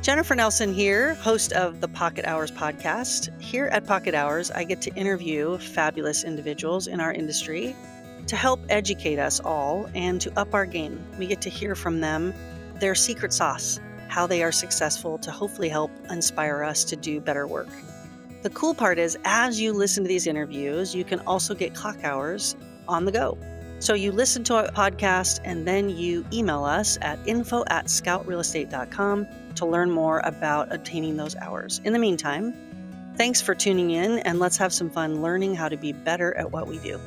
Jennifer Nelson here, host of the Pocket Hours podcast. Here at Pocket Hours, I get to interview fabulous individuals in our industry to help educate us all and to up our game. We get to hear from them their secret sauce, how they are successful to hopefully help inspire us to do better work. The cool part is, as you listen to these interviews, you can also get clock hours on the go. So you listen to a podcast and then you email us at info@scoutrealestate.com to learn more about obtaining those hours. In the meantime, thanks for tuning in, and let's have some fun learning how to be better at what we do.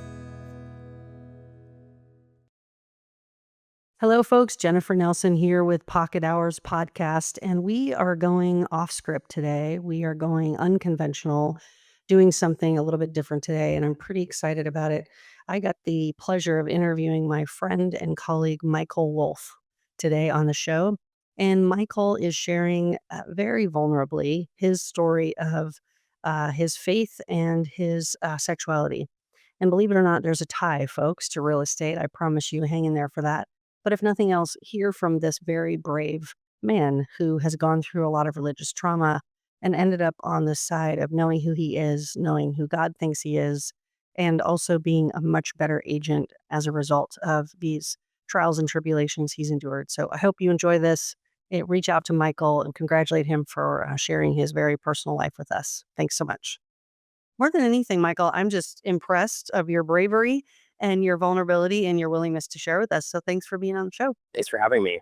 Hello, folks. Jennifer Nelson here with Pocket Hours podcast, and we are going off script today. We are going unconventional, doing something a little bit different today, and I'm pretty excited about it. I got the pleasure of interviewing my friend and colleague, Michael Wolf, today on the show. And Michael is sharing very vulnerably his story of his faith and his sexuality. And believe it or not, there's a tie, folks, to real estate. I promise you, hang in there for that. But if nothing else, hear from this very brave man who has gone through a lot of religious trauma and ended up on the side of knowing who he is, knowing who God thinks he is, and also being a much better agent as a result of these trials and tribulations he's endured. So I hope you enjoy this. Reach out to Michael and congratulate him for sharing his very personal life with us. Thanks so much. More than anything, Michael, I'm just impressed of your bravery and your vulnerability and your willingness to share with us. So thanks for being on the show. Thanks for having me.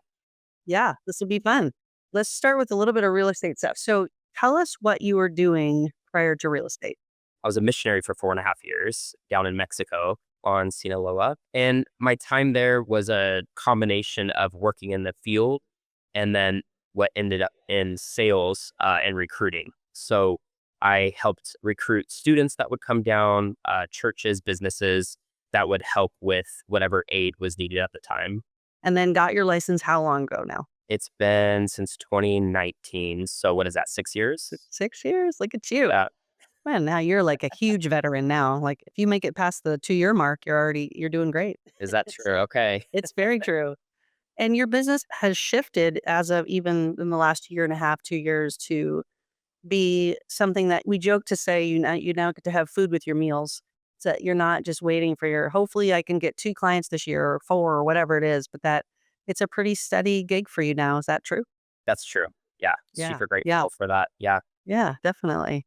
Yeah, this will be fun. Let's start with a little bit of real estate stuff. So tell us what you were doing prior to real estate. I was a missionary for 4.5 years down in Mexico on Sinaloa. And my time there was a combination of working in the field and then what ended up in sales and recruiting. So I helped recruit students that would come down, churches, businesses that would help with whatever aid was needed at the time. And then got your license how long ago now? It's been since 2019. So what is that, 6 years? 6 years? Look at you. Uh, Man, now you're like a huge veteran now. Like if you make it past the 2-year mark, you're doing great. is that true? Okay. It's very true. And your business has shifted as of even in the last year and a half, 2 years to be something that we joke to say you now get to have food with your meals. So that you're not just waiting for your hopefully I can get 2 clients this year or 4 or whatever it is, but that it's a pretty steady gig for you now. Is that true? That's true. Yeah. Yeah. Super Yeah. grateful for that. Yeah. Yeah, definitely.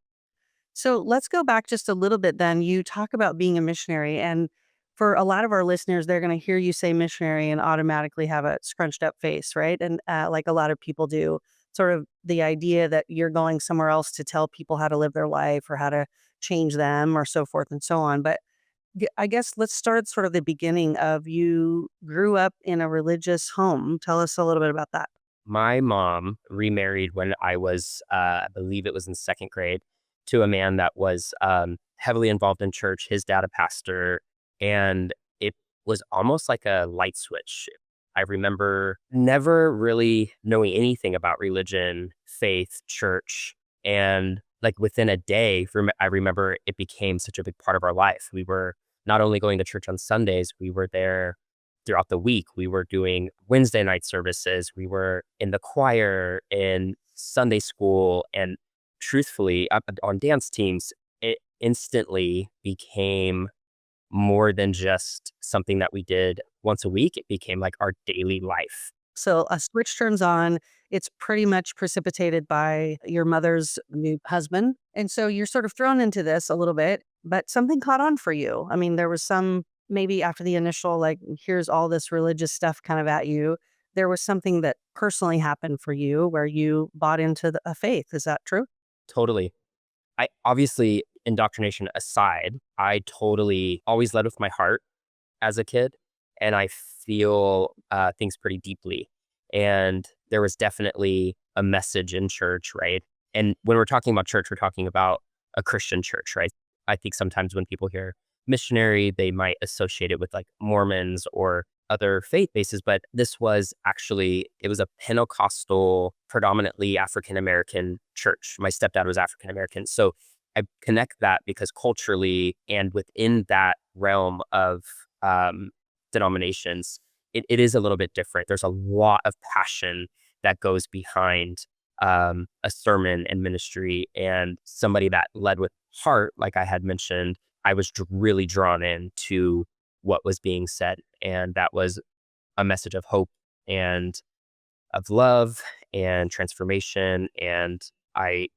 So let's go back just a little bit then. You talk about being a missionary, and for a lot of our listeners, they're going to hear you say missionary and automatically have a scrunched up face, right? And like a lot of people do, sort of the idea that you're going somewhere else to tell people how to live their life or how to change them or so forth and so on. But I guess let's start sort of the beginning of you grew up in a religious home. Tell us a little bit about that. My mom remarried when I was, I believe it was in second grade, to a man that was heavily involved in church, his dad, a pastor. And it was almost like a light switch. I remember never really knowing anything about religion, faith, church. And like within a day, I remember it became such a big part of our life. We were not only going to church on Sundays, we were there throughout the week. We were doing Wednesday night services. We were in the choir, in Sunday school, and truthfully, on dance teams. It instantly became more than just something that we did once a week. It became like our daily life. So a switch turns on. It's pretty much precipitated by your mother's new husband. And so you're sort of thrown into this a little bit, but something caught on for you. I mean, there was some maybe after the initial, like, here's all this religious stuff kind of at you. There was something that personally happened for you where you bought into a faith. Is that true? Totally. I obviously, indoctrination aside, I totally always led with my heart as a kid, and I feel things pretty deeply. And there was definitely a message in church, right? And when we're talking about church, we're talking about a Christian church, right? I think sometimes when people hear missionary, they might associate it with like Mormons or other faith bases, but this was actually, it was a Pentecostal, predominantly African American church. My stepdad was African American. So I connect that because culturally and within that realm of denominations, it is a little bit different. There's a lot of passion that goes behind a sermon and ministry and somebody that led with heart, like I had mentioned, I was really drawn into what was being said. And that was a message of hope and of love and transformation. And I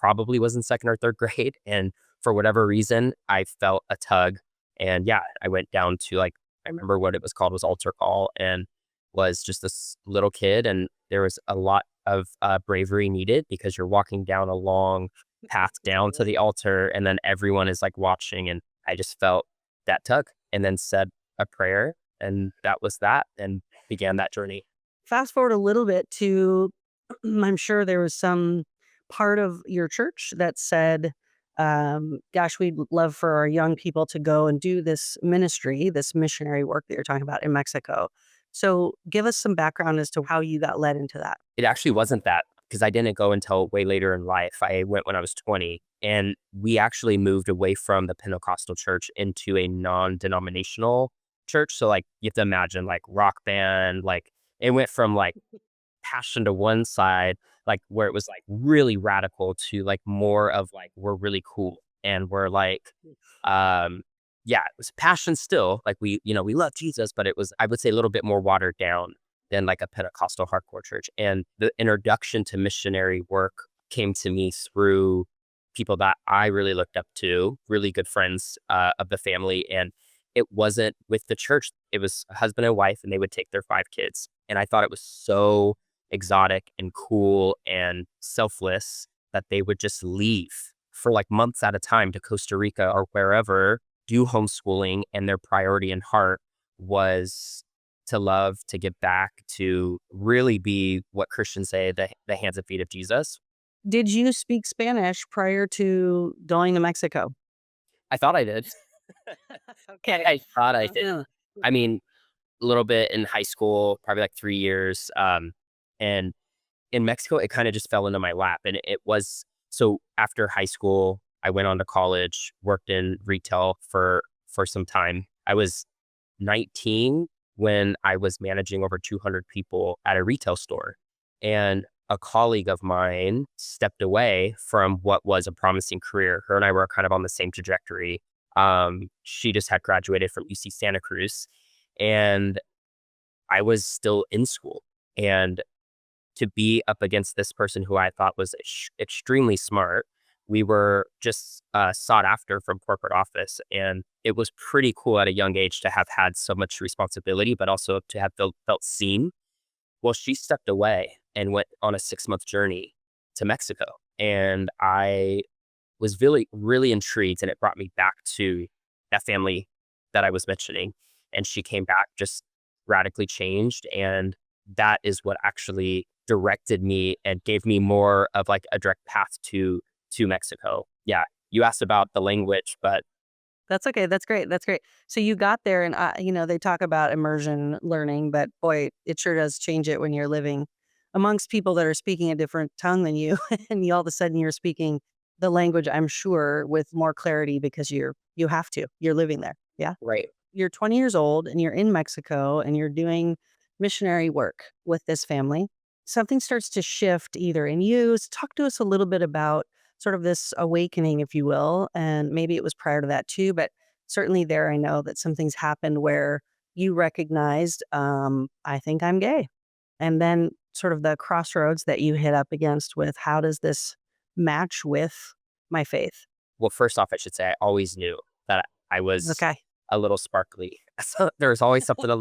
probably was in second or third grade. And for whatever reason, I felt a tug. And yeah, I went down to like, I remember what it was called was altar call and was just this little kid. And there was a lot of bravery needed because you're walking down a long path down to the altar and then everyone is like watching. And I just felt that tug and then said a prayer. And that was that and began that journey. Fast forward a little bit to I'm sure there was some part of your church that said, gosh, we'd love for our young people to go and do this ministry, this missionary work that you're talking about in Mexico. So give us some background as to how you got led into that. It actually wasn't that because I didn't go until way later in life. I went when I was 20, and we actually moved away from the Pentecostal church into a non-denominational church. So, like, you have to imagine, like, rock band, like, it went from, like, passion to one side, like, where it was, like, really radical to, like, more of, like, we're really cool, and we're, like, um yeah, it was passion still, like, we love Jesus, but it was, I would say, a little bit more watered down than, like, a Pentecostal hardcore church, and the introduction to missionary work came to me through people that I really looked up to, really good friends, of the family, and it wasn't with the church, it was a husband and wife, and they would take their 5 kids, and I thought it was so exotic and cool and selfless that they would just leave for like months at a time to Costa Rica or wherever, do homeschooling, and their priority and heart was to love, to give back, to really be what Christians say the hands and feet of Jesus. Did you speak Spanish prior to going to Mexico? I thought I did. Okay. I thought I did. Uh, I mean, a little bit in high school, probably like 3 years. And in Mexico, it kind of just fell into my lap. And it was so after high school, I went on to college, worked in retail for some time. I was 19 when I was managing over 200 people at a retail store. And a colleague of mine stepped away from what was a promising career. Her and I were kind of on the same trajectory. She just had graduated from UC Santa Cruz, and I was still in school. And to be up against this person who I thought was extremely smart. We were just sought after from corporate office, and it was pretty cool at a young age to have had so much responsibility, but also to have felt seen. Well, she stepped away and went on a 6 month journey to Mexico, and I was really, really intrigued, and it brought me back to that family that I was mentioning. And she came back just radically changed. And that is what actually directed me and gave me more of like a direct path to Mexico. Yeah. You asked about the language, but That's okay, that's great, that's great. So you got there and, they talk about immersion learning, but boy, it sure does change it when you're living amongst people that are speaking a different tongue than you, and you all of a sudden you're speaking the language, I'm sure, with more clarity because you have to, you're living there, yeah? right. You're 20 years old and you're in Mexico and you're doing missionary work with this family. Something starts to shift either in you. Talk to us a little bit about sort of this awakening, if you will. And maybe it was prior to that too, but certainly there I know that something's happened where you recognized, I think I'm gay. And then sort of the crossroads that you hit up against with how does this match with my faith? Well, first off, I should say I always knew that I was Okay. a little sparkly. So there's always something a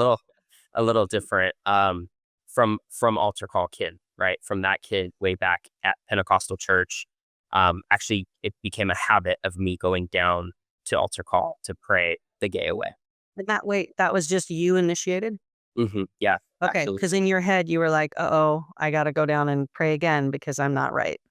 little different from altar call kid, right? From that kid way back at Pentecostal church. Actually, it became a habit of me going down to altar call to pray the gay away. And that wait, that was just you initiated? Yeah, Okay, because absolutely. in your head, you were like, "Uh-oh, I gotta go down and pray again because I'm not right."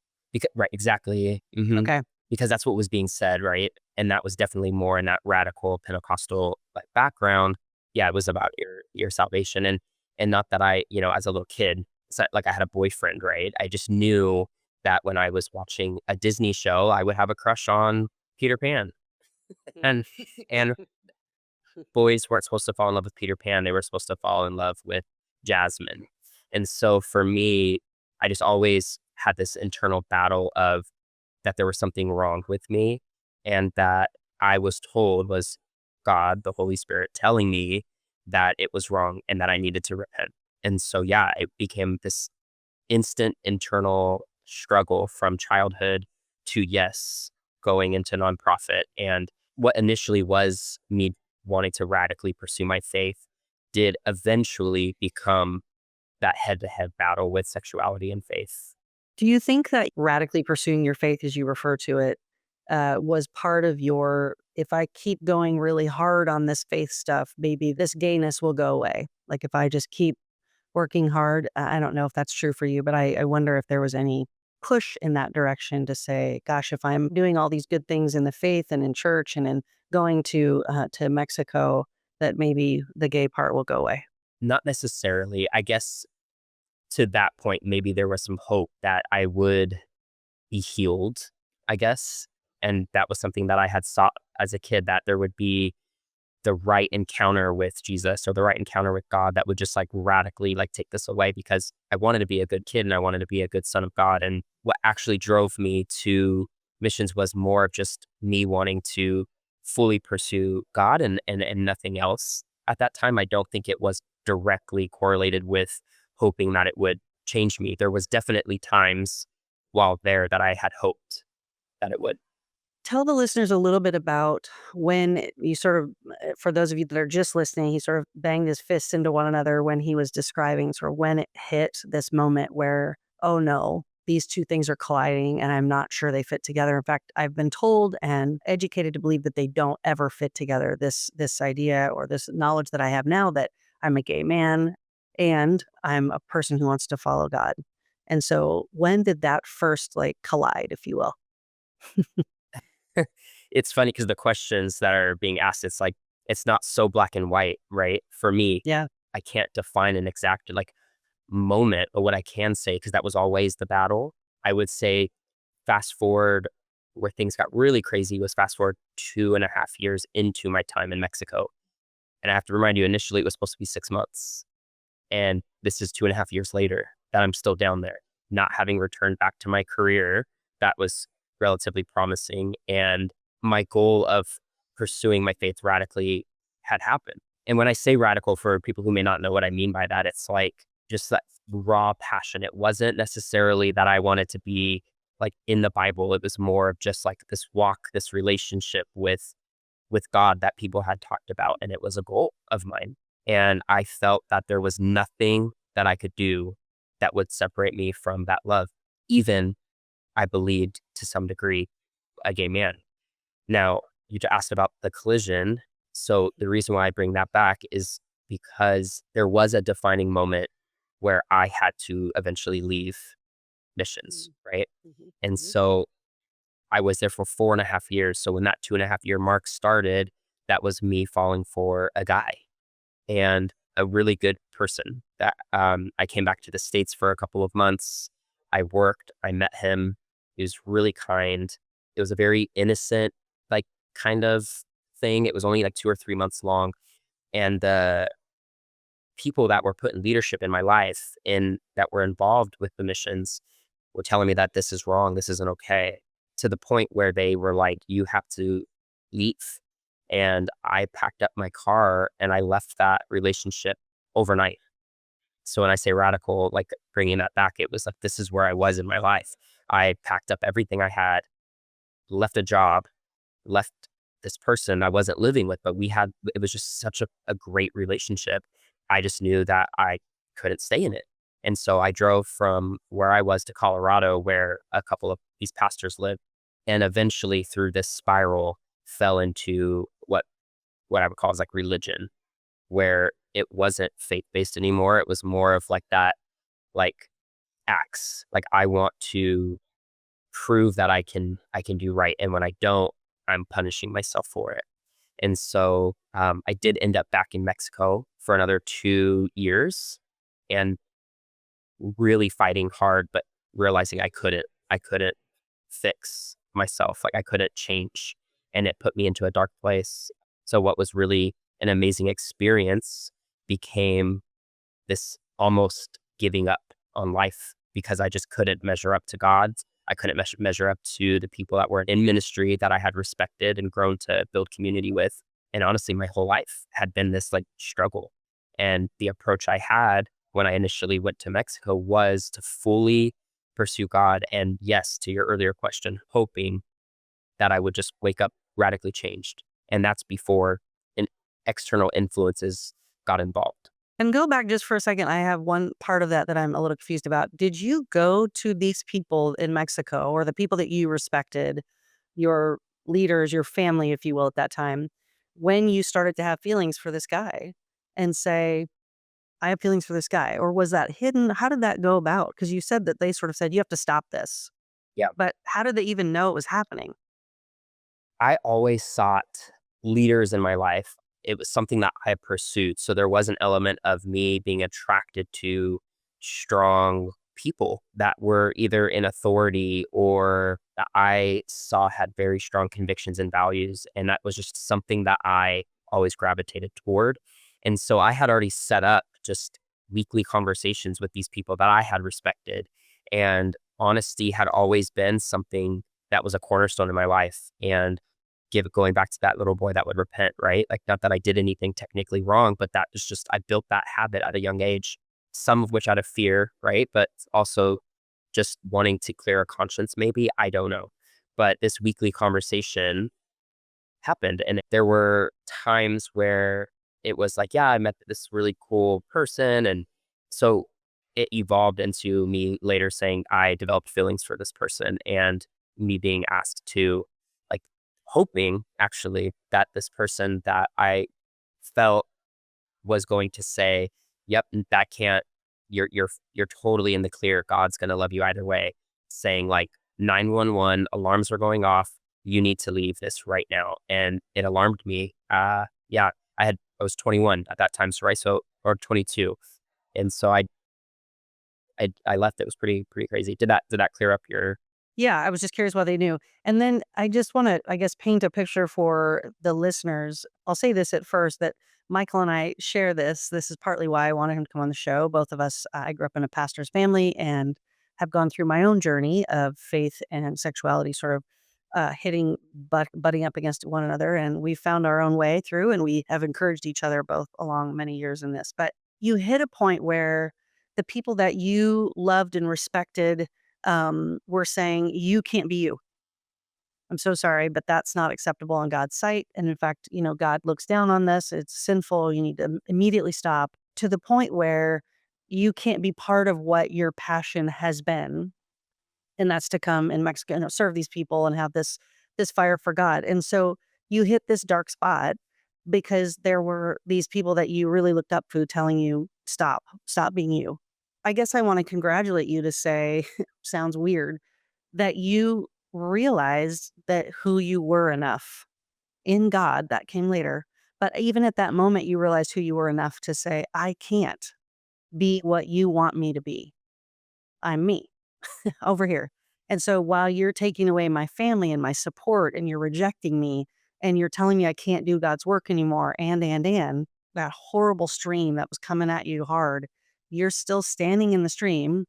Right, exactly. Okay. Because that's what was being said, right? And that was definitely more in that radical Pentecostal like background. Yeah, it was about your salvation, and not that as a little kid, it's not like I had a boyfriend, right? I just knew that when I was watching a Disney show, I would have a crush on Peter Pan, and and boys weren't supposed to fall in love with Peter Pan; they were supposed to fall in love with Jasmine. And so for me, I just always had this internal battle of that there was something wrong with me, and that I was told was God, the Holy Spirit, telling me that it was wrong and that I needed to repent. And so, yeah, it became this instant internal struggle from childhood to, yes, going into nonprofit. And what initially was me wanting to radically pursue my faith did eventually become that head to head battle with sexuality and faith. Do you think that radically pursuing your faith, as you refer to it, was part of your, if I keep going really hard on this faith stuff, maybe this gayness will go away? Like if I just keep working hard, I don't know if that's true for you, but I wonder if there was any push in that direction to say, gosh, if I'm doing all these good things in the faith and in church and in going to Mexico, that maybe the gay part will go away. Not necessarily. I guess to that point, maybe there was some hope that I would be healed, I guess. And that was something that I had sought as a kid, that there would be the right encounter with Jesus or the right encounter with God that would just like radically like take this away, because I wanted to be a good kid and I wanted to be a good son of God. And what actually drove me to missions was more of just me wanting to fully pursue God and nothing else. At that time, I don't think it was directly correlated with hoping that it would change me. There was definitely times while there that I had hoped that it would. Tell the listeners a little bit about when you sort of, for those of you that are just listening, he sort of banged his fists into one another when he was describing sort of when it hit this moment where, oh no, these two things are colliding and I'm not sure they fit together. In fact, I've been told and educated to believe that they don't ever fit together. This idea or this knowledge that I have now that I'm a gay man and I'm a person who wants to follow God. And so when did that first like collide, if you will? It's funny because the questions that are being asked, it's like, it's not so black and white, right? For me, Yeah. I can't define an exact like moment, but what I can say, because that was always the battle, I would say fast forward where things got really crazy was fast forward 2.5 years into my time in Mexico. And I have to remind you, initially it was supposed to be 6 months. And this is 2.5 years later that I'm still down there, not having returned back to my career that was relatively promising. And my goal of pursuing my faith radically had happened. And when I say radical, for people who may not know what I mean by that, it's like just that raw passion. It wasn't necessarily that I wanted to be like in the Bible. It was more of just like this walk, this relationship with God that people had talked about. And it was a goal of mine. And I felt that there was nothing that I could do that would separate me from that love. Even, I believed to some degree, a gay man. Now, you asked about the collision. So the reason why I bring that back is because there was a defining moment where I had to eventually leave missions, Mm. right? Mhm, And mhm. so I was there for 4.5 years. So when that 2.5 year mark started, that was me falling for a guy and a really good person that I came back to the States for a couple of months. I worked, I met him. He was really kind. It was a very innocent, like, kind of thing. It was only like 2 or 3 months long. And the people that were put in leadership in my life and that were involved with the missions were telling me that this is wrong, this isn't okay, to the point where they were like, you have to leave. And I packed up my car and I left that relationship overnight. So when I say radical, like bringing that back, it was like, this is where I was in my life. I packed up everything I had, left a job, left this person I wasn't living with, but it was just such a great relationship. I just knew that I couldn't stay in it. And so I drove from where I was to Colorado, where a couple of these pastors live, and eventually through this spiral fell into what I would call is like religion, where it wasn't faith based anymore. It was more of like that, like acts. Like I want to prove that I can do right, and when I don't, I'm punishing myself for it. And so I did end up back in Mexico for another 2 years, and really fighting hard, but realizing I couldn't fix myself, like I couldn't change, and it put me into a dark place. So what was really an amazing experience became this almost giving up on life because I just couldn't measure up to God. I couldn't measure up to the people that were in ministry that I had respected and grown to build community with. And honestly, my whole life had been this like struggle. And the approach I had when I initially went to Mexico was to fully pursue God. And yes, to your earlier question, hoping that I would just wake up radically changed. And that's before an external influences got involved. And go back just for a second. I have one part of that that I'm a little confused about. Did you go to these people in Mexico or the people that you respected, your leaders, your family, if you will, at that time, when you started to have feelings for this guy and say, I have feelings for this guy? Or was that hidden? How did that go about? Because you said that they sort of said, you have to stop this. Yeah. But how did they even know it was happening? I always sought leaders in my life. It was something that I pursued. So there was an element of me being attracted to strong people that were either in authority or that I saw had very strong convictions and values. And that was just something that I always gravitated toward. And so I had already set up just weekly conversations with these people that I had respected. And honesty had always been something that was a cornerstone in my life. And going back to that little boy that would repent, right? Like, not that I did anything technically wrong, but that was just, I built that habit at a young age, some of which out of fear, right? But also just wanting to clear a conscience, maybe. I don't know. But this weekly conversation happened. And there were times where it was like, yeah, I met this really cool person. And so it evolved into me later saying I developed feelings for this person and me being asked to, like, hoping actually that this person that I felt was going to say, "Yep, that can't. You're totally in the clear. God's gonna love you either way." Saying like 911 alarms are going off. You need to leave this right now, and it alarmed me. Yeah, I was 21 at that time, so right, so or 22, and so I left. It was pretty crazy. Did that clear up your? Yeah, I was just curious why they knew. And then I just want to, I guess, paint a picture for the listeners. I'll say this at first that Michael and I share this. This is partly why I wanted him to come on the show. Both of us, I grew up in a pastor's family and have gone through my own journey of faith and sexuality, sort of butting up against one another. And we found our own way through and we have encouraged each other both along many years in this. But you hit a point where the people that you loved and respected were saying, "You can't be you. I'm so sorry, but that's not acceptable in God's sight. And in fact, God looks down on this. It's sinful. You need to immediately stop," to the point where you can't be part of what your passion has been. And that's to come in Mexico and serve these people and have this fire for God. And so you hit this dark spot because there were these people that you really looked up to telling you, stop being you. I guess I want to congratulate you to say, sounds weird, that you realized that who you were enough in God. That came later. But even at that moment, you realized who you were enough to say, I can't be what you want me to be. I'm me over here. And so while you're taking away my family and my support and you're rejecting me and you're telling me I can't do God's work anymore and that horrible stream that was coming at you hard, you're still standing in the stream,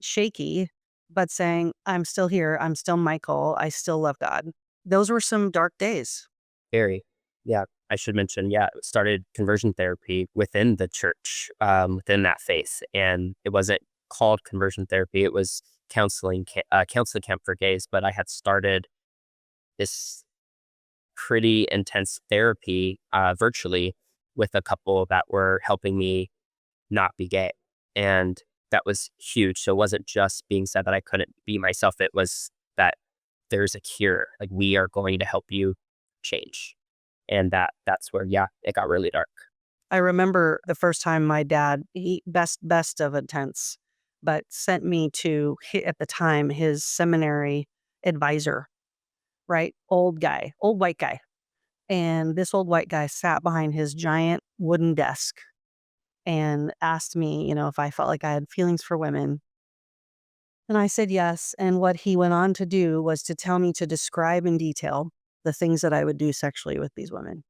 shaky, but saying, I'm still here. I'm still Michael. I still love God. Those were some dark days. Very. Yeah, I should mention, yeah, started conversion therapy within the church, within that faith, and it wasn't called conversion therapy, it was counseling camp for gays, but I had started this pretty intense therapy, virtually with a couple that were helping me not be gay, and that was huge. So it wasn't just being said that I couldn't be myself, it was that there's a cure, like, we are going to help you change. And that's where, yeah, it got really dark. I remember the first time my dad, he best of intense, but sent me to at the time his seminary advisor, right? Old guy, old white guy. And this old white guy sat behind his giant wooden desk and asked me, if I felt like I had feelings for women. And I said yes. And what he went on to do was to tell me to describe in detail the things that I would do sexually with these women.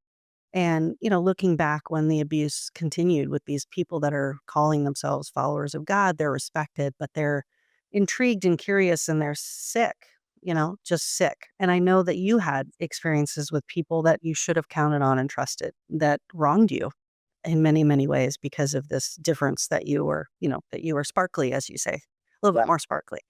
And, looking back when the abuse continued with these people that are calling themselves followers of God, they're respected, but they're intrigued and curious and they're sick, just sick. And I know that you had experiences with people that you should have counted on and trusted that wronged you in many, many ways because of this difference that you were sparkly, as you say, a little bit more sparkly.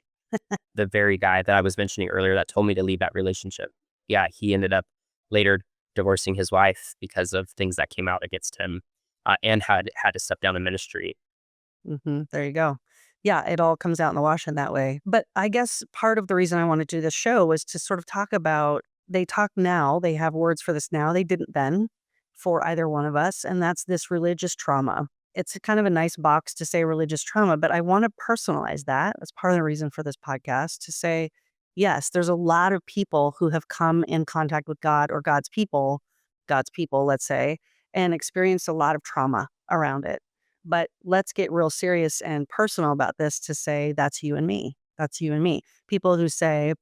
The very guy that I was mentioning earlier that told me to leave that relationship. Yeah, he ended up later divorcing his wife because of things that came out against him, and had to step down in ministry. There you go. Yeah, it all comes out in the wash in that way. But I guess part of the reason I wanted to do this show was to sort of talk about they talk now, they have words for this now. They didn't then for either one of us. And that's this religious trauma. It's a kind of a nice box to say religious trauma, but I want to personalize that. That's part of the reason for this podcast to say, yes, there's a lot of people who have come in contact with God or God's people, let's say, and experienced a lot of trauma around it. But let's get real serious and personal about this to say, that's you and me. That's you and me. People who say,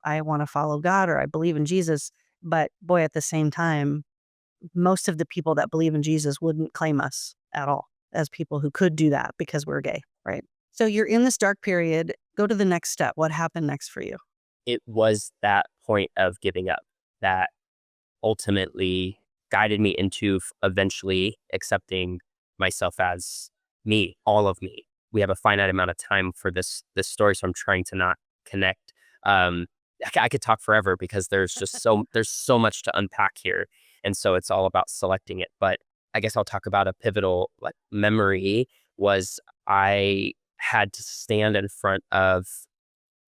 I want to follow God or I believe in Jesus. But boy, at the same time, most of the people that believe in Jesus wouldn't claim us at all as people who could do that because we're gay, right? So you're in this dark period. Go to the next step. What happened next for you? It was that point of giving up that ultimately guided me into eventually accepting myself as me, all of me. We have a finite amount of time for this story, so I'm trying to not connect. I could talk forever because there's so much to unpack here, and so it's all about selecting it. But I guess I'll talk about a pivotal like memory was I had to stand in front of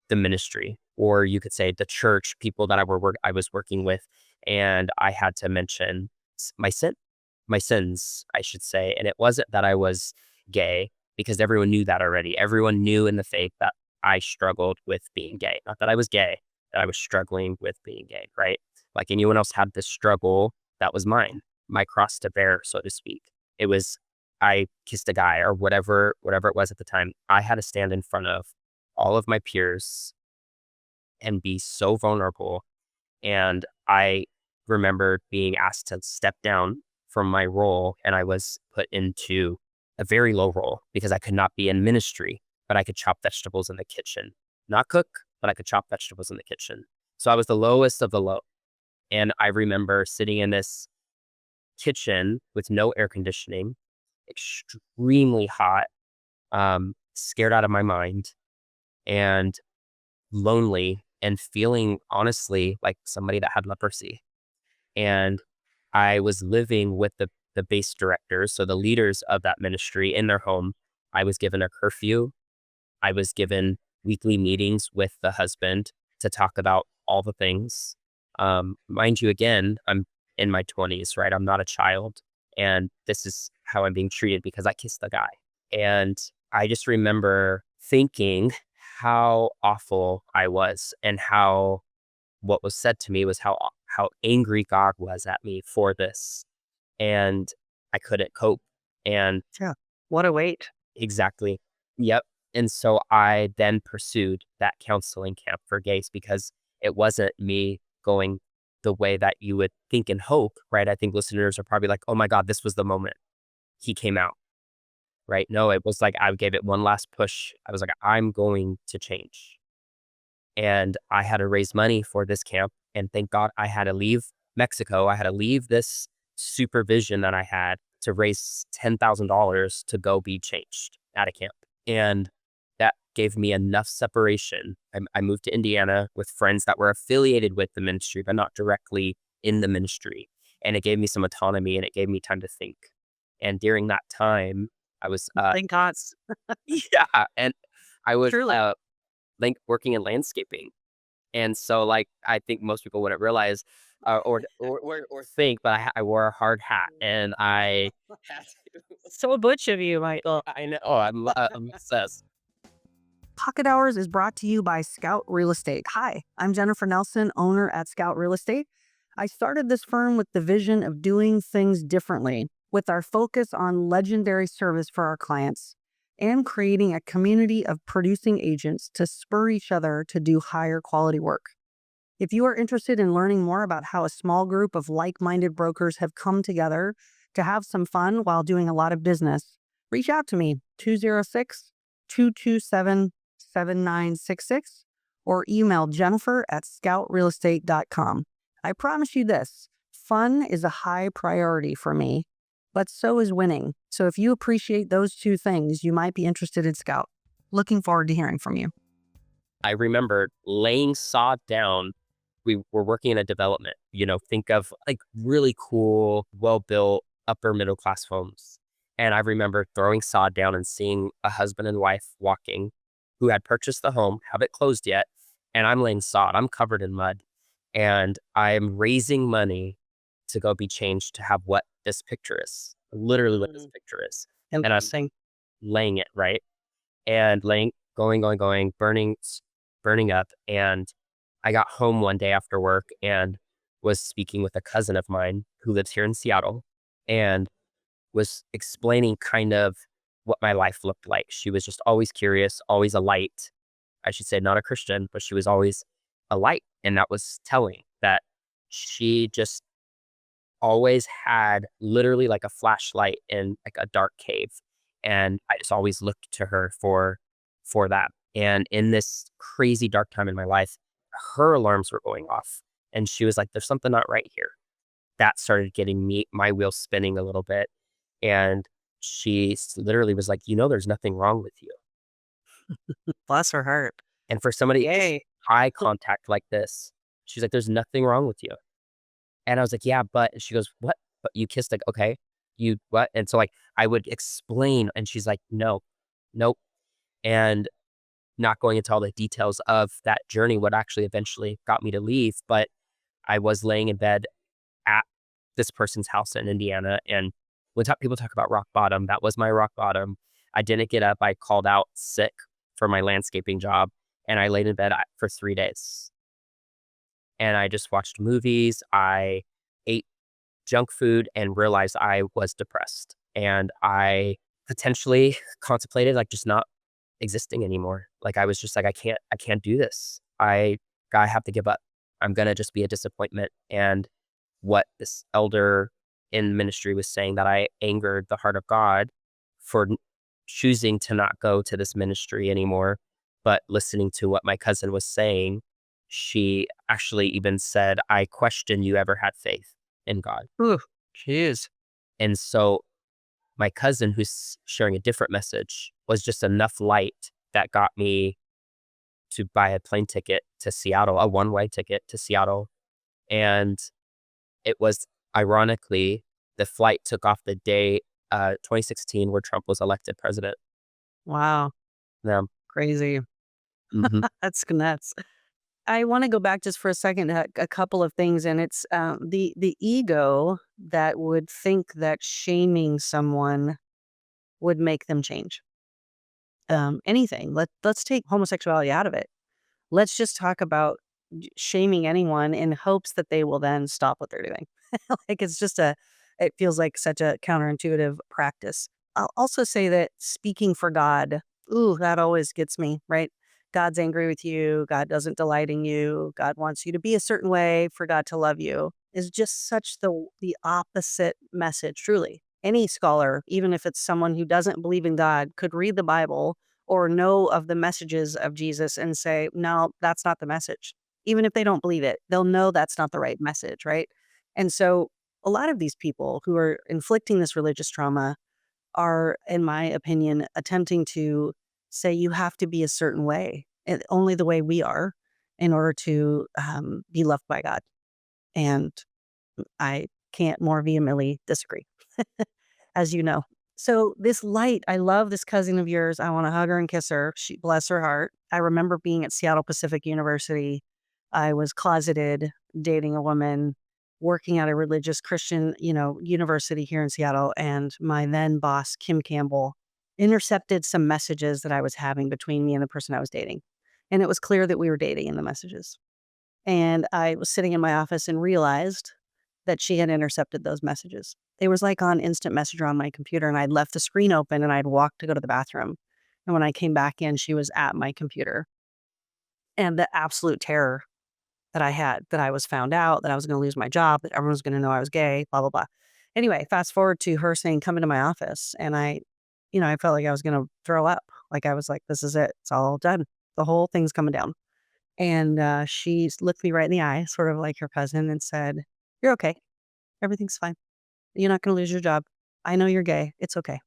the ministry, or you could say the church people that I was working with, and I had to mention my sins, I should say. And it wasn't that I was gay because everyone knew that already. Everyone knew in the faith that I struggled with being gay. Not that I was gay, that I was struggling with being gay, right? Like anyone else had this struggle, that was mine, my cross to bear, so to speak. It was I kissed a guy or whatever it was at the time. I had to stand in front of all of my peers and be so vulnerable. And I remember being asked to step down from my role, and I was put into a very low role because I could not be in ministry, but I could chop vegetables in the kitchen. Not cook, but I could chop vegetables in the kitchen. So I was the lowest of the low. And I remember sitting in this kitchen with no air conditioning, extremely hot, scared out of my mind, and lonely and feeling honestly like somebody that had leprosy. And I was living with the base directors, so the leaders of that ministry in their home. I was given a curfew. I was given weekly meetings with the husband to talk about all the things. Mind you, again, I'm in my 20s, right? I'm not a child. And this is how I'm being treated because I kissed the guy. And I just remember thinking how awful I was and how what was said to me was how angry God was at me for this. And I couldn't cope. And Yeah. What a weight. exactly. Yep. And so I then pursued that counseling camp for gays because it wasn't me going the way that you would think and hope, right? I think listeners are probably like, oh my God, this was the moment he came out, right? No, it was like I gave it one last push. I was like, I'm going to change. And I had to raise money for this camp. And thank God I had to leave Mexico. I had to leave this supervision that I had to raise $10,000 to go be changed at a camp. And that gave me enough separation. I moved to Indiana with friends that were affiliated with the ministry, but not directly in the ministry. And it gave me some autonomy and it gave me time to think. And during that time, I was, Thank God. yeah, and I was, Truly. working in landscaping. And so, like, I think most people wouldn't realize, or think, but I wore a hard hat, and I had to. So butch of you, Michael. I know. Oh, I'm obsessed. Pocket Hours is brought to you by Scout Real Estate. Hi, I'm Jennifer Nelson, owner at Scout Real Estate. I started this firm with the vision of doing things differently, with our focus on legendary service for our clients and creating a community of producing agents to spur each other to do higher quality work. If you are interested in learning more about how a small group of like minded brokers have come together to have some fun while doing a lot of business, reach out to me 206 227 7966 or email jennifer@scoutrealestate.com. I promise you this, fun is a high priority for me, but so is winning. So if you appreciate those two things, you might be interested in Scout. Looking forward to hearing from you. I remember laying sod down. We were working in a development, think of like really cool, well built upper middle class homes. And I remember throwing sod down and seeing a husband and wife walking who had purchased the home, haven't closed yet. And I'm laying sod, I'm covered in mud. And I'm raising money to go be changed to have what this picture is, literally what this Mm, picture is. And I'm interesting. laying it right and laying going, burning up, and I got home one day after work and was speaking with a cousin of mine who lives here in Seattle and was explaining kind of what my life looked like. She was just always curious, always a light. I should say not a Christian, but she was always a light, and that was telling that she just always had literally like a flashlight in like a dark cave, and I just always looked to her for that. And in this crazy dark time in my life, her alarms were going off, and she was like, "There's something not right here." That started getting me my wheels spinning a little bit, and literally was like, "There's nothing wrong with you." Bless her heart. And for somebody just Yay. eye contact like this, she's like, "There's nothing wrong with you." And I was like, "Yeah, but," and she goes, "What? But you kissed," like, "Okay, you what?" And so, like, I would explain, and she's like, "No, nope." And not going into all the details of that journey, what actually eventually got me to leave, but I was laying in bed at this person's house in Indiana, and when people talk about rock bottom, that was my rock bottom. I didn't get up, I called out sick for my landscaping job, and I laid in bed for 3 days, and I just watched movies, I ate junk food and realized I was depressed. And I potentially contemplated like just not existing anymore. Like I was just like, I can't do this. I have to give up. I'm gonna just be a disappointment. And what this elder in ministry was saying, that I angered the heart of God for choosing to not go to this ministry anymore, but listening to what my cousin was saying. She actually even said, "I question you ever had faith in God." Ooh, jeez. And so my cousin, who's sharing a different message, was just enough light that got me to buy a plane ticket to Seattle, a one-way ticket to Seattle. And it was ironically, the flight took off the day, 2016, where Trump was elected president. Wow. Yeah. Crazy. Mhm. That's nuts. I want to go back just for a second, a couple of things, and it's the ego that would think that shaming someone would make them change. Anything. Let's take homosexuality out of it. Let's just talk about shaming anyone in hopes that they will then stop what they're doing. Like it's just it feels like such a counterintuitive practice. I'll also say that speaking for God, ooh, that always gets me, right? God's angry with you. God doesn't delight in you. God wants you to be a certain way for God to love you is just such the opposite message, truly. Any scholar, even if it's someone who doesn't believe in God, could read the Bible or know of the messages of Jesus and say, no, that's not the message. Even if they don't believe it, they'll know that's not the right message, right? And so a lot of these people who are inflicting this religious trauma are, in my opinion, attempting to say you have to be a certain way, and only the way we are, in order to be loved by God. And I can't more vehemently disagree, as you know. So this light, I love this cousin of yours. I want to hug her and kiss her. She bless her heart. I remember being at Seattle Pacific University. I was closeted, dating a woman, working at a religious Christian, university here in Seattle. And my then boss, Kim Campbell, intercepted some messages that I was having between me and the person I was dating. And it was clear that we were dating in the messages. And I was sitting in my office and realized that she had intercepted those messages. It was like on instant messenger on my computer, and I'd left the screen open and I'd walked to go to the bathroom. And when I came back in, she was at my computer. And the absolute terror that I had, that I was found out, that I was going to lose my job, that everyone was going to know I was gay, blah, blah, blah. Anyway, fast forward to her saying, come into my office. And I felt like I was going to throw up. Like, I was like, "This is it. It's all done. The whole thing's coming down." And, she looked me right in the eye, sort of like her cousin, and said, "You're okay. Everything's fine. You're not gonna lose your job. I know you're gay. It's okay."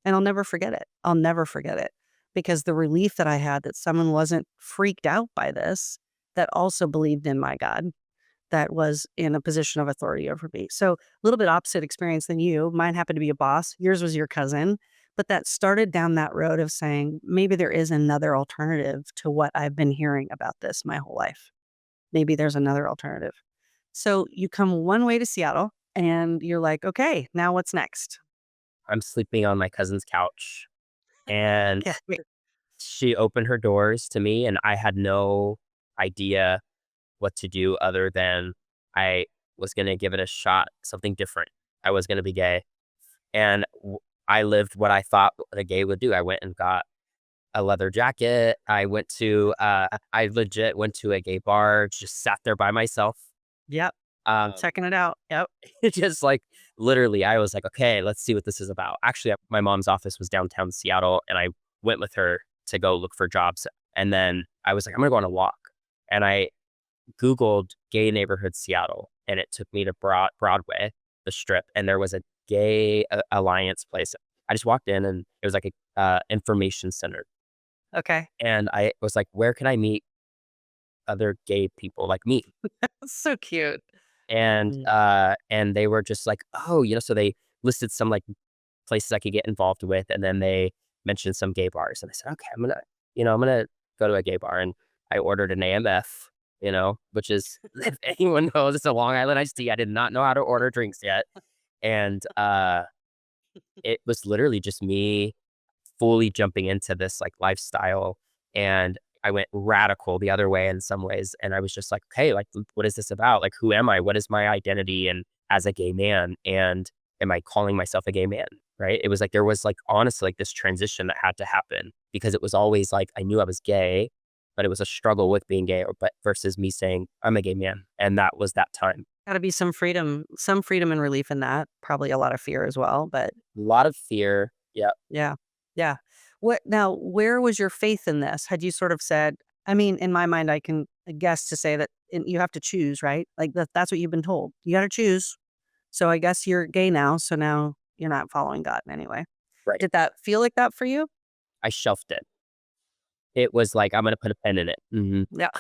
And I'll never forget it. I'll never forget it because the relief that I had that someone wasn't freaked out by this, that also believed in my God, that was in a position of authority over me. So, a little bit opposite experience than you. Mine happened to be a boss. Yours was your cousin. But that started down that road of saying, maybe there is another alternative to what I've been hearing about this my whole life. Maybe there's another alternative. So you come one way to Seattle and you're like, okay, now what's next? I'm sleeping on my cousin's couch, and Yeah. Wait. she opened her doors to me, and I had no idea what to do other than I was gonna give it a shot, something different. I was gonna be gay, and I lived what I thought a gay would do. I went and got a leather jacket. I legit went to a gay bar, just sat there by myself. Yep. Um, Checking it out. Yep. just like literally, I was like, okay, let's see what this is about. Actually, my mom's office was downtown Seattle, and I went with her to go look for jobs. And then I was like, I'm gonna go on a walk. And I Googled gay neighborhood Seattle, and it took me to Broadway, the strip, and there was a gay alliance place. I just walked in, and it was like a information center, Okay. and I was like, "Where can I meet other gay people like me?" That's so cute. Mm. And they were just like, "Oh," so they listed some like places I could get involved with, and then they mentioned some gay bars, and I said, "Okay, I'm gonna go to a gay bar," and I ordered an AMF, which is if anyone knows, it's a Long Island iced tea. I did not know how to order drinks yet, and it was literally just me fully jumping into this like lifestyle, and I went radical the other way in some ways, and I was just like, "Okay, like what is this about? Like who am I? What is my identity and as a gay man, and am I calling myself a gay man?" Right? It was like there was like honestly like this transition that had to happen because it was always like I knew I was gay, but it was a struggle with being gay, but versus me saying I'm a gay man, and that was that time. Gotta be some freedom and relief in that. Probably a lot of fear as well, but A lot of fear. Yeah. yeah. Yeah. What now, where was your faith in this? Had you sort of said, I mean, in my mind, I can guess to say that you have to choose, right? Like that's what you've been told. You got to choose. So I guess you're gay now. So now you're not following God in any way. Right. Did that feel like that for you? I shelved it. It was like I'm gonna put a pin in it. Yeah.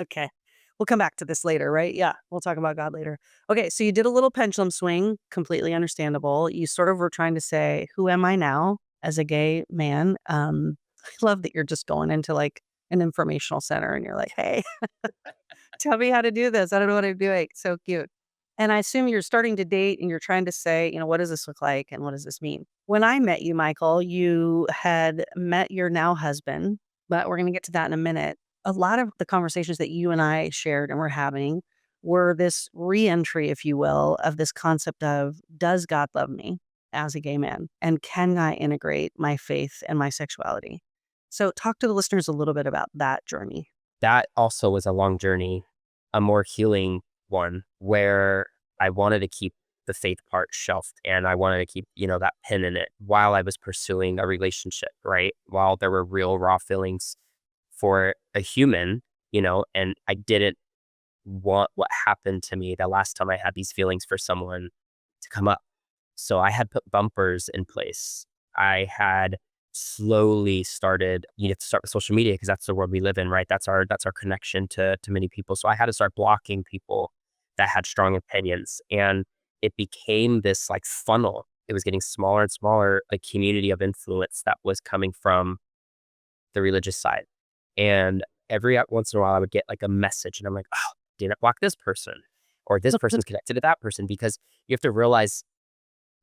Okay. We'll come back to this later, right? Yeah. We'll talk about God later. Okay. So you did a little pendulum swing, completely understandable. You sort of were trying to say, who am I now as a gay man? I love that you're just going into like an informational center and you're like, hey, tell me how to do this. I don't know what I'm doing. So cute. And I assume you're starting to date and you're trying to say, what does this look like and what does this mean? When I met you, Michael, you had met your now husband, but we're going to get to that in a minute. A lot of the conversations that you and I shared and were having were this reentry, if you will, of this concept of does God love me as a gay man? And can I integrate my faith and my sexuality? So, talk to the listeners a little bit about that journey. That also was a long journey, a more healing one where I wanted to keep the faith part shelved and I wanted to keep, that pin in it while I was pursuing a relationship, right? While there were real raw feelings for a human, and I didn't want what happened to me the last time I had these feelings for someone to come up. So I had put bumpers in place. I had slowly started you have to start with social media because that's the world we live in, right? That's our connection to many people. So I had to start blocking people that had strong opinions. And it became this like funnel. It was getting smaller and smaller, a community of influence that was coming from the religious side. And every once in a while I would get like a message and I'm like, oh, didn't block this person. Or this person's connected to that person because you have to realize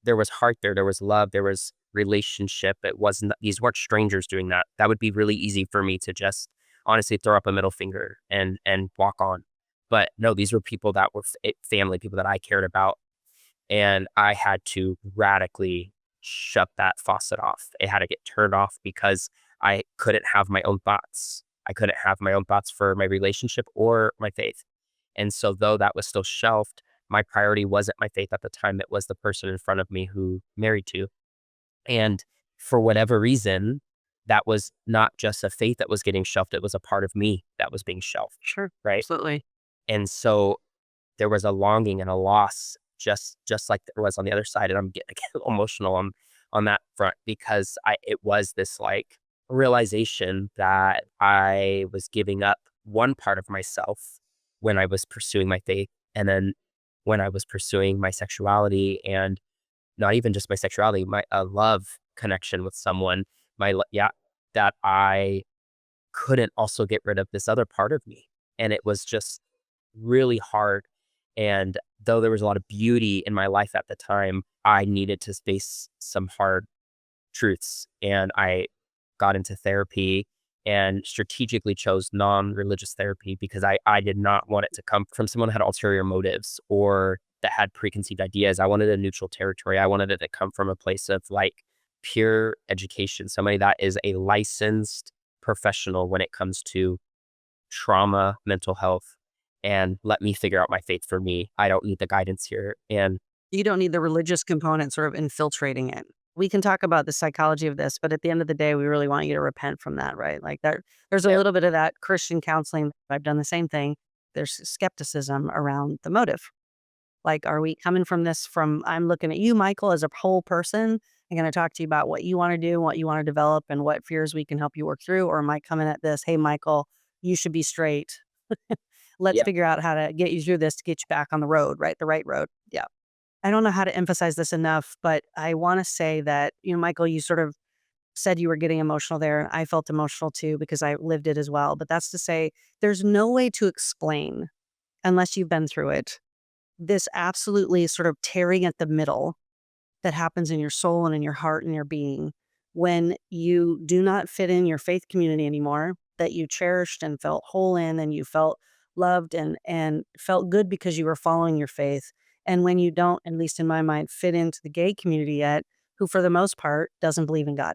there was heart there was love, there was relationship. It wasn't these weren't strangers doing that. That would be really easy for me to just honestly throw up a middle finger and walk on. But no, these were people that were family, people that I cared about, and I had to radically shut that faucet off. It had to get turned off because I couldn't have my own thoughts. I couldn't have my own thoughts for my relationship or my faith. And so, though that was still shelved, my priority wasn't my faith at the time. It was the person in front of me who married to. And for whatever reason, that was not just a faith that was getting shelved, it was a part of me that was being shelved, Sure. right? Absolutely. And so there was a longing and a loss just like there was on the other side, and I'm getting emotional on that front because I it was this, like, realization that I was giving up one part of myself when I was pursuing my faith, and then when I was pursuing my sexuality, and not even just my sexuality, my love connection with someone, yeah, that I couldn't also get rid of this other part of me. And it was just really hard. And though there was a lot of beauty in my life at the time, I needed to face some hard truths. And I got into therapy and strategically chose non-religious therapy because I did not want it to come from someone who had ulterior motives or that had preconceived ideas. I wanted a neutral territory. I wanted it to come from a place of like pure education, somebody that is a licensed professional when it comes to trauma, mental health, and let me figure out my faith for me. I don't need the guidance here. And You don't need the religious component sort of infiltrating it. We can talk about the psychology of this, but at the end of the day, we really want you to repent from that, right? Like there's a yeah, little bit of that Christian counseling. I've done the same thing. There's skepticism around the motive. Like, are we coming from this from I'm looking at you, Michael, as a whole person. I'm going to talk to you about what you want to do, what you want to develop, and what fears we can help you work through. Or am I coming at this, hey, Michael, you should be straight. Let's yeah, figure out how to get you through this to get you back on the road, right? The right road. Yeah. I don't know how to emphasize this enough, but I want to say that, Michael, you sort of said you were getting emotional there. And I felt emotional too because I lived it as well. But that's to say, there's no way to explain, unless you've been through it, this absolutely sort of tearing at the middle that happens in your soul and in your heart and your being when you do not fit in your faith community anymore that you cherished and felt whole in and you felt loved and felt good because you were following your faith, and when you don't, at least in my mind, fit into the gay community yet, who for the most part doesn't believe in God.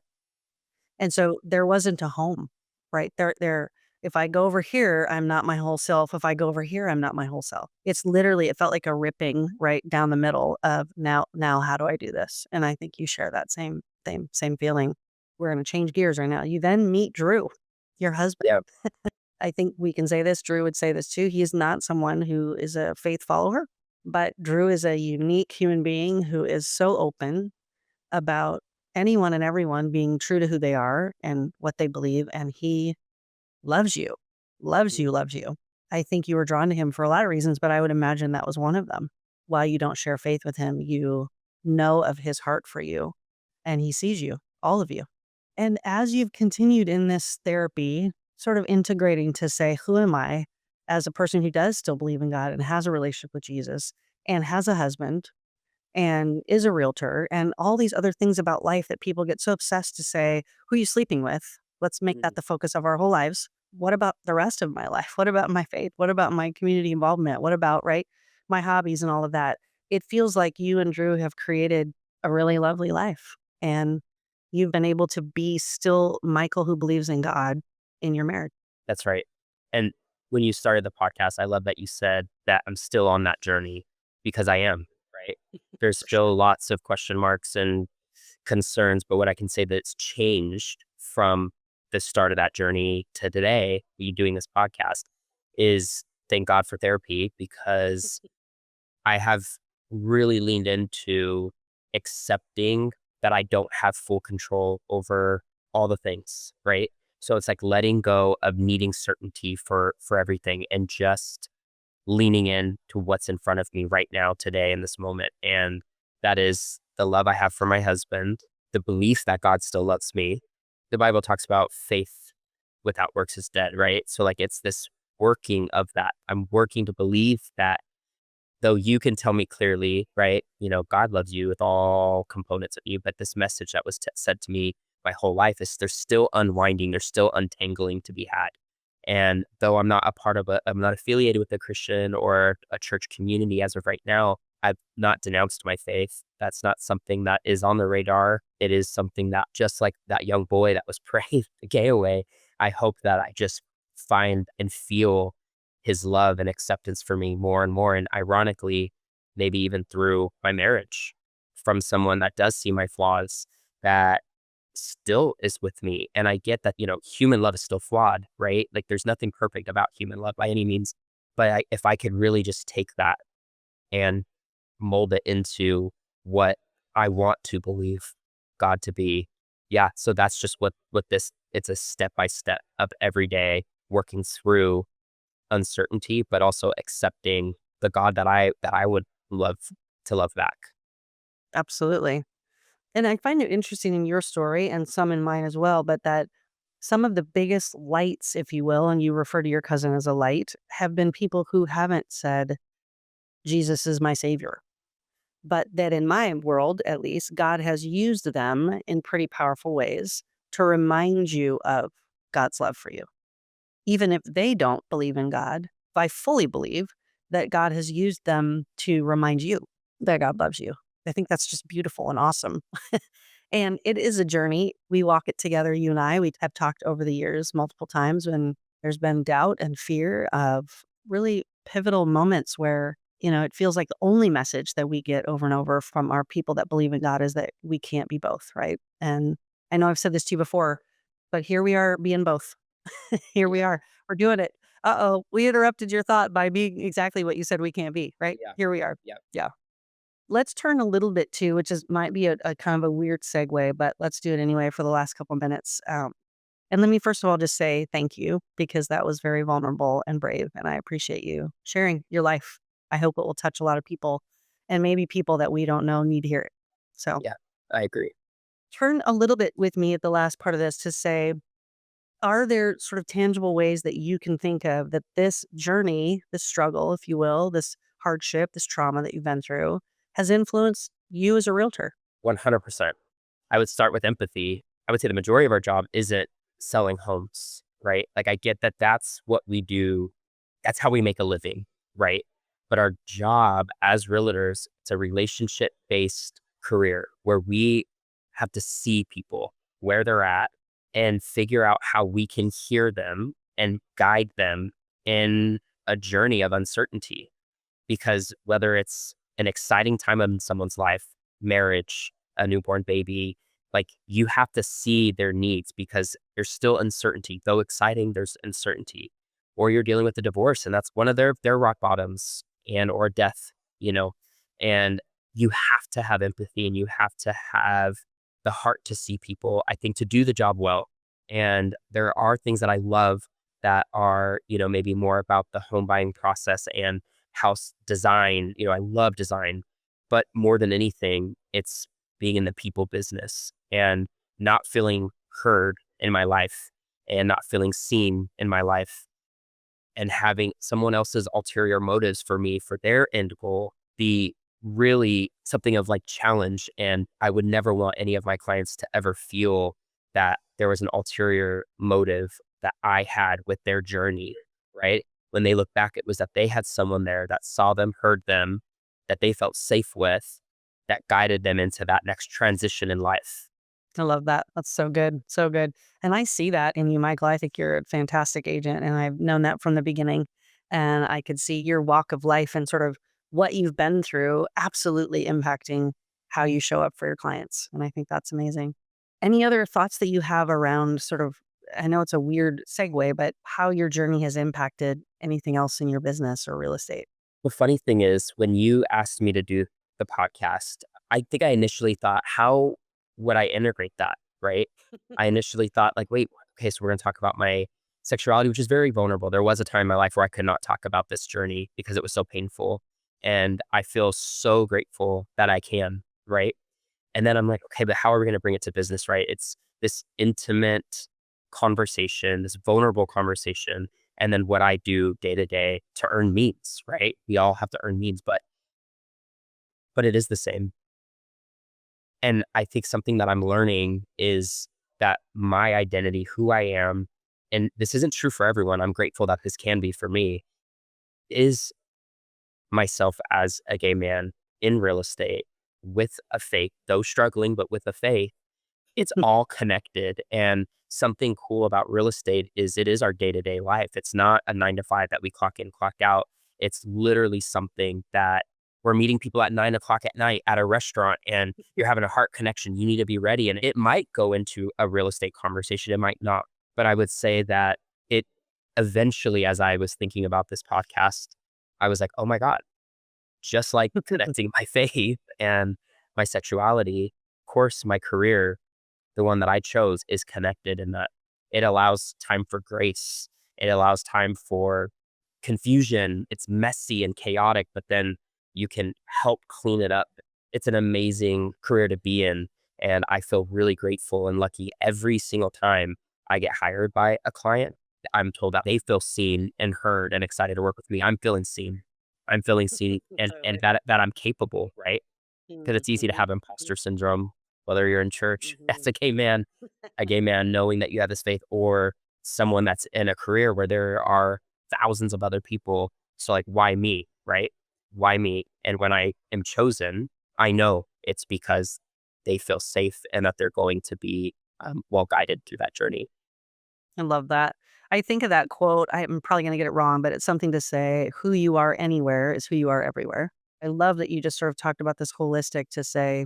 And so there wasn't a home, right? There if I go over here, I'm not my whole self. If I go over here, I'm not my whole self. It's literally it felt like a ripping right down the middle of now how do I do this? And I think you share that same feeling. We're going to change gears right now. You then meet Drew, your husband. yeah, I think we can say this. Drew would say this too. He is not someone who is a faith follower, but Drew is a unique human being who is so open about anyone and everyone being true to who they are and what they believe, and he loves you, loves mm, you, loves you. I think you were drawn to him for a lot of reasons, but I would imagine that was one of them. While you don't share faith with him, you know of his heart for you, and he sees you, all of you. And as you've continued in this therapy, sort of integrating to say, who am I as a person who does still believe in God and has a relationship with Jesus and has a husband and is a realtor and all these other things about life that people get so obsessed to say, who are you sleeping with? Let's make that mm, the focus of our whole lives. What about the rest of my life? What about my faith? What about my community involvement? What about, right, my hobbies and all of that? It feels like you and Drew have created a really lovely life. And you've been able to be still Michael who believes in God in your marriage. that's right. And when you started the podcast, I love that you said that I'm still on that journey because I am, right? There's For sure. still lots of question marks and concerns, but what I can say that's changed from the start of that journey to today, you doing this podcast, is thank God for therapy because I have really leaned into accepting that I don't have full control over all the things, right? So it's like letting go of needing certainty for everything and just leaning in to what's in front of me right now, today, in this moment. And that is the love I have for my husband, the belief that God still loves me. The Bible talks about faith without works is dead, right? So, like, it's this working of that. I'm working to believe that though you can tell me clearly, right? God loves you with all components of you, but this message that was said to me my whole life is there's still unwinding, there's still untangling to be had. And though I'm not affiliated with a Christian or a church community as of right now, I've not denounced my faith. That's not something that is on the radar. It is something that, just like that young boy that was praying the gay away, I hope that I just find and feel his love and acceptance for me more and more. And ironically, maybe even through my marriage from someone that does see my flaws, that still is with me. And I get that, human love is still flawed, right? Like there's nothing perfect about human love by any means. But if I could really just take that and mold it into what I want to believe God to be. Yeah, so that's just what this it's a step by step of every day working through uncertainty, but also accepting the God that I would love to love back. Absolutely. And I find it interesting in your story and some in mine as well, but that some of the biggest lights, if you will, and you refer to your cousin as a light, have been people who haven't said, Jesus is my savior. But that in my world, at least, God has used them in pretty powerful ways to remind you of God's love for you. Even if they don't believe in God, I fully believe that God has used them to remind you that God loves you. I think that's just beautiful and awesome. And it is a journey. We walk it together, you and I. We have talked over the years multiple times when there's been doubt and fear of really pivotal moments where, it feels like the only message that we get over and over from our people that believe in God is that we can't be both, right? And I know I've said this to you before, but here we are being both. Here we Yeah, are. We're doing it. Uh-oh, we interrupted your thought by being exactly what you said we can't be, right? yeah, Here we are. yeah, Yeah. Let's turn a little bit to, which is might be a kind of a weird segue, but let's do it anyway for the last couple minutes. And let me first of all just say thank you because that was very vulnerable and brave, and I appreciate you sharing your life. I hope it will touch a lot of people, and maybe people that we don't know need to hear it. So yeah. I agree. turn a little bit with me at the last part of this to say, are there sort of tangible ways that you can think of that this journey, this struggle, if you will, this hardship, this trauma that you've been through has influenced you as a realtor? 100%. I would start with empathy. I would say the majority of our job isn't selling homes, right? Like I get that that's what we do. That's how we make a living, right? But our job as realtors, it's a relationship based career where we have to see people where they're at and figure out how we can hear them and guide them in a journey of uncertainty. Because whether it's an exciting time in someone's life, marriage, a newborn baby, like you have to see their needs because there's still uncertainty. Though exciting, there's uncertainty. Or you're dealing with a divorce and that's one of their rock bottoms and or death, you know. And you have to have empathy and you have to have the heart to see people, I think, to do the job well. And there are things that I love that are, maybe more about the home buying process and house design. I love design, but more than anything, it's being in the people business and not feeling heard in my life and not feeling seen in my life and having someone else's ulterior motives for me for their end goal be really something of like challenge. And I would never want any of my clients to ever feel that there was an ulterior motive that I had with their journey, right? When they look back, it was that they had someone there that saw them, heard them, that they felt safe with, that guided them into that next transition in life. I love that. That's so good. So good. And I see that in you, Michael. I think you're a fantastic agent. And I've known that from the beginning. And I could see your walk of life and sort of what you've been through absolutely impacting how you show up for your clients. And I think that's amazing. Any other thoughts that you have around sort of, I know it's a weird segue, but how your journey has impacted anything else in your business or real estate? The funny thing is, when you asked me to do the podcast, I think I initially thought, how would I integrate that? Right. I initially thought, like, wait, okay, so we're going to talk about my sexuality, which is very vulnerable. There was a time in my life where I could not talk about this journey because it was so painful. And I feel so grateful that I can. Right. And then I'm like, okay, but how are we going to bring it to business? Right. It's this intimate conversation, this vulnerable conversation, and then what I do day to day to earn means, right? We all have to earn means, but it is the same. And I think something that I'm learning is that my identity, who I am, and this isn't true for everyone. I'm grateful that this can be for me, is myself as a gay man in real estate with a faith, though struggling, but with a faith. It's all connected. And something cool about real estate is it is our day to day life. It's not a 9 to 5 that we clock in, clock out. It's literally something that we're meeting people at 9 o'clock at night at a restaurant and you're having a heart connection. You need to be ready. And it might go into a real estate conversation. It might not. But I would say that it eventually, as I was thinking about this podcast, I was like, oh my God, just like connecting my faith and my sexuality, of course, my career, the one that I chose, is connected in that it allows time for grace. It allows time for confusion. It's messy and chaotic, but then you can help clean it up. It's an amazing career to be in. And I feel really grateful and lucky every single time I get hired by a client. I'm told that they feel seen and heard and excited to work with me. I'm feeling seen. I'm feeling seen and Totally. that I'm capable, right? Because it's easy to Mhm. have imposter syndrome, whether you're in church as Mhm. a gay man knowing that you have this faith, or someone that's in a career where there are thousands of other people. So, like, why me, right? Why me? And when I am chosen, I know it's because they feel safe and that they're going to be well guided through that journey. I love that. I think of that quote, I'm probably gonna get it wrong, but it's something to say, "Who you are anywhere is who you are everywhere." I love that you just sort of talked about this holistic to say,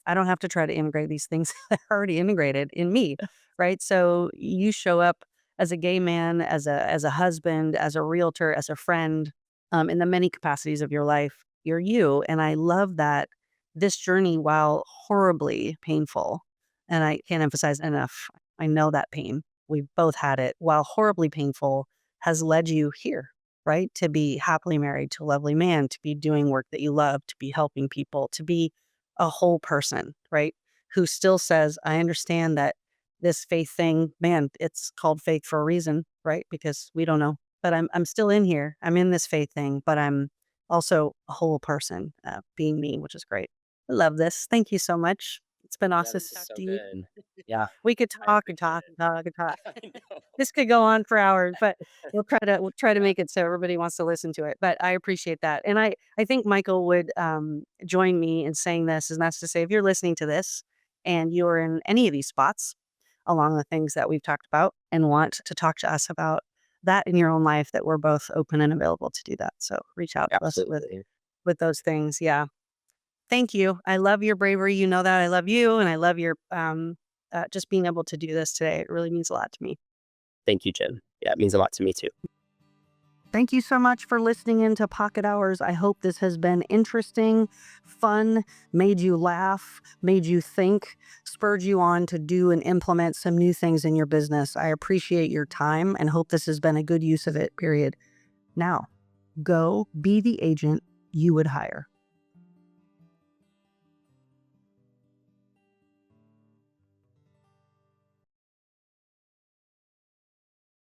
I don't have to try to integrate these things that are already integrated in me, right? So you show up as a gay man, as a husband, as a realtor, as a friend, in the many capacities of your life. You're you, and I love that this journey, while horribly painful, and I can't emphasize enough, I know that pain. We've both had it. While horribly painful, has led you here, right? To be happily married to a lovely man, to be doing work that you love, to be helping people, to be a whole person, right? Who still says, I understand that this faith thing, man, it's called faith for a reason, right? Because we don't know. But I'm still in here. I'm in this faith thing, but I'm also a whole person, being me, which is great. I love this. Thank you so much. It's been Yeah, awesome this to is talk so to you. good. Yeah, We could I talk and appreciate talk and talk and talk. it. I know. This could go on for hours, but we'll try to make it so everybody wants to listen to it. But I appreciate that. And I think Michael would join me in saying this, and that's to say if you're listening to this and you're in any of these spots along the things that we've talked about and want to talk to us about that in your own life, that we're both open and available to do that. So reach out to us Absolutely. with those things. Yeah. Thank you. I love your bravery. You know that I love you, and I love your just being able to do this today. It really means a lot to me. Thank you, Jen. Yeah, it means a lot to me too. Thank you so much for listening into Pocket Hours. I hope this has been interesting, fun, made you laugh, made you think, spurred you on to do and implement some new things in your business. I appreciate your time and hope this has been a good use of it, period. Now, go be the agent you would hire.